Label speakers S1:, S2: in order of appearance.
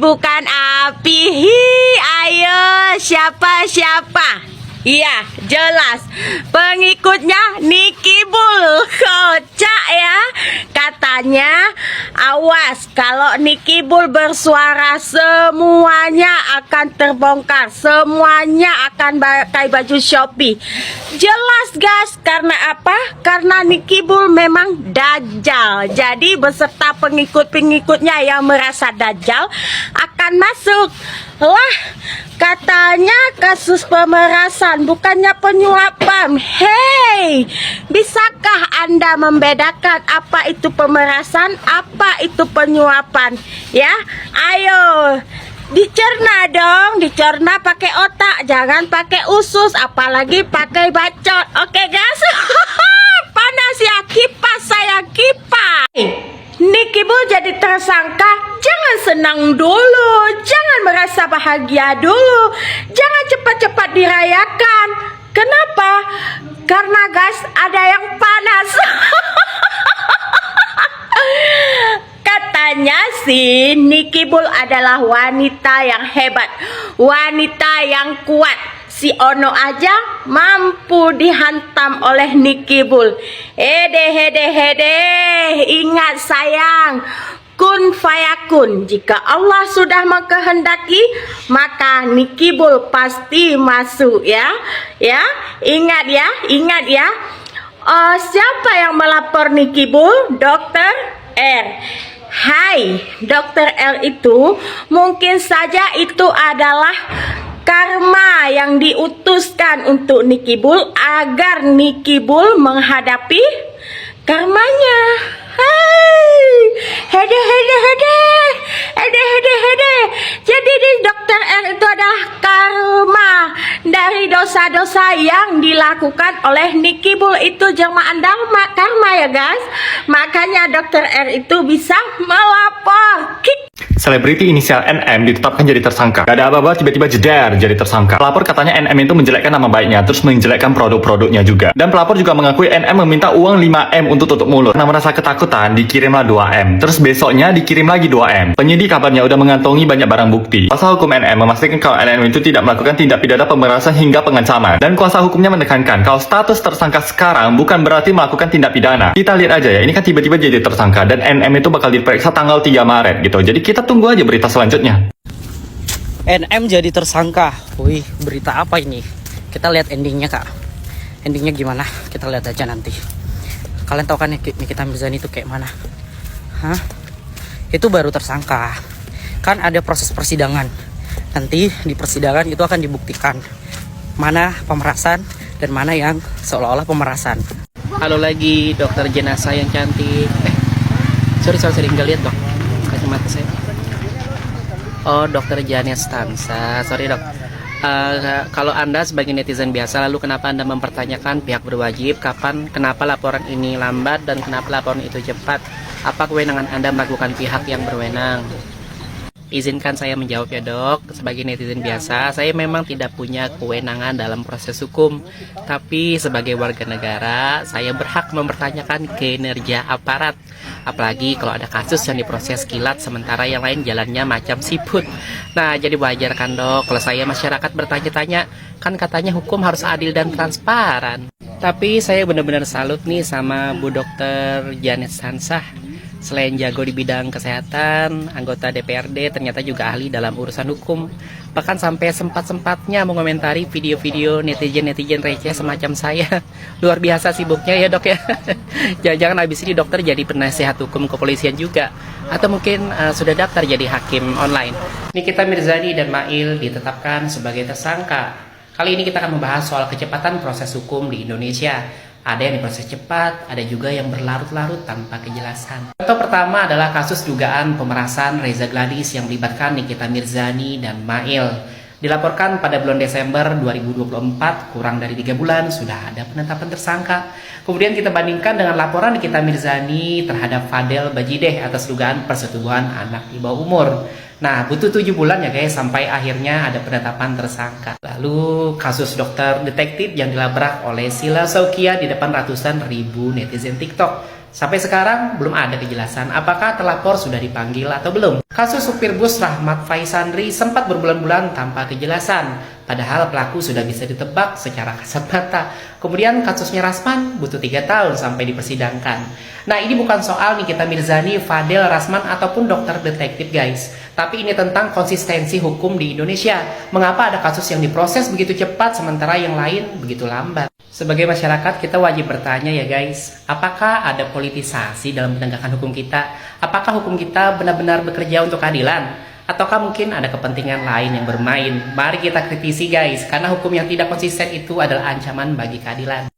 S1: bukan api. Ayo, siapa? Iya, jelas. Pengikutnya Nicky Bull. Kocak ya. Katanya, awas kalau Nicky Bull bersuara semuanya akan terbongkar. Semuanya akan pakai baju Shopee. Jelas guys, karena apa? Karena Nicky Bull memang dajjal. Jadi beserta pengikut-pengikutnya yang merasa dajjal akan masuk. Lah, katanya kasus pemerasan bukannya penyuapan. Hei, bisakah Anda membedakan apa itu pemerasan, apa itu penyuapan? Ya, ayo dicerna dong, dicerna pakai otak, jangan pakai usus, apalagi pakai bacot. Oke guys, panas ya, kipas saya kipas. Nicky Bull jadi tersangka, jangan senang dulu, jangan merasa bahagia dulu, jangan cepat-cepat dirayakan. Kenapa? Karena guys, ada yang panas. Katanya sih Nicky Bull adalah wanita yang hebat, wanita yang kuat. Si Ono aja mampu dihantam oleh Nicky Bull. Hede, ingat sayang, kun fayakun. Jika Allah sudah mengkehendaki, maka Nicky Bull pasti masuk ya. Ya, ingat ya. Siapa yang melapor Nicky Bull? Dokter R. Hai, Dokter R itu mungkin saja itu adalah karma yang diutuskan untuk Nicky Bull agar Nicky Bull menghadapi karmanya. Hai, hede. Jadi di Dokter R itu adalah karma dari dosa-dosa yang dilakukan oleh Nicky Bull. Itu jelmaan karma ya guys. Makanya Dokter R itu bisa melapor.
S2: Selebriti inisial NM ditetapkan jadi tersangka. Gak ada apa-apa, tiba-tiba jeder jadi tersangka. Pelapor katanya NM itu menjelekkan nama baiknya, terus menjelekkan produk-produknya juga. Dan pelapor juga mengakui NM meminta uang 5M untuk tutup mulut. Karena merasa ketakutan, dikirimlah 2M. Terus besoknya dikirim lagi 2M. Penyidik kabarnya udah mengantongi banyak barang bukti. Kuasa hukum NM memastikan kalau NM itu tidak melakukan tindak pidana pemerasan hingga pengancaman. Dan kuasa hukumnya menekankan kalau status tersangka sekarang bukan berarti melakukan tindak pidana. Kita lihat aja ya, ini kan tiba-tiba jadi tersangka dan NM itu bakal diperiksa tanggal 3 Maret gitu. Jadi kita tunggu aja berita selanjutnya.
S3: NM jadi tersangka. Wih, berita apa ini? Kita lihat endingnya kak. Endingnya gimana? Kita lihat aja nanti. Kalian tahu kan Nikita Mirzani itu kayak mana? Hah? Itu baru tersangka. Kan ada proses persidangan. Nanti di persidangan itu akan dibuktikan mana pemerasan dan mana yang seolah-olah pemerasan. Halo lagi dokter jenazah yang cantik. Sorry nggak lihat dok. Kacamata saya. Oh, dokter Janet Stansa. Sorry dok. Kalau Anda sebagai netizen biasa, lalu kenapa Anda mempertanyakan pihak berwajib? Kenapa laporan ini lambat dan kenapa laporan itu cepat? Apa kewenangan Anda melakukan pihak yang berwenang? Izinkan saya menjawab ya dok. Sebagai netizen biasa, saya memang tidak punya kewenangan dalam proses hukum. Tapi sebagai warga negara, saya berhak mempertanyakan kinerja aparat. Apalagi kalau ada kasus yang diproses kilat sementara yang lain jalannya macam siput. Nah, jadi wajar kan dok kalau saya masyarakat bertanya-tanya, kan katanya hukum harus adil dan transparan. Tapi saya benar-benar salut nih sama Bu Dokter Janet Stansah. Selain jago di bidang kesehatan, anggota DPRD ternyata juga ahli dalam urusan hukum. Bahkan sampai sempat-sempatnya mengomentari video-video netizen-netizen receh semacam saya. Luar biasa sibuknya ya dok ya. Jangan-jangan habis ini dokter jadi penasehat hukum kepolisian juga. Atau mungkin sudah daftar jadi hakim online. Nikita Mirzani dan Mail ditetapkan sebagai tersangka. Kali ini kita akan membahas soal kecepatan proses hukum di Indonesia. Ada yang diproses cepat, ada juga yang berlarut-larut tanpa kejelasan. Contoh pertama adalah kasus dugaan pemerasan Reza Gladys yang melibatkan Nikita Mirzani dan Mail. Dilaporkan pada bulan Desember 2024, kurang dari 3 bulan sudah ada penetapan tersangka. Kemudian kita bandingkan dengan laporan Nikita Mirzani terhadap Fadel Bajideh atas dugaan persetubuhan anak di bawah umur. Nah, butuh 7 bulan ya guys sampai akhirnya ada penetapan tersangka. Lalu kasus dokter detektif yang dilabrak oleh Sila Saukia di depan ratusan ribu netizen TikTok.
S4: Sampai sekarang belum ada kejelasan apakah terlapor sudah dipanggil atau belum. Kasus supir bus Rahmat Faisandri sempat berbulan-bulan tanpa kejelasan, padahal pelaku sudah bisa ditebak secara kasat mata. Kemudian kasusnya Rasman butuh 3 tahun sampai dipersidangkan. Nah, ini bukan soal Nikita Mirzani, Fadel, Rasman, ataupun dokter detektif guys, tapi ini tentang konsistensi hukum di Indonesia. Mengapa ada kasus yang diproses begitu cepat sementara yang lain begitu lambat? Sebagai masyarakat kita wajib bertanya ya guys, apakah ada politisasi dalam penegakan hukum kita? Apakah hukum kita benar-benar bekerja untuk keadilan? Ataukah mungkin ada kepentingan lain yang bermain? Mari kita kritisi guys, karena hukum yang tidak konsisten itu adalah ancaman bagi keadilan.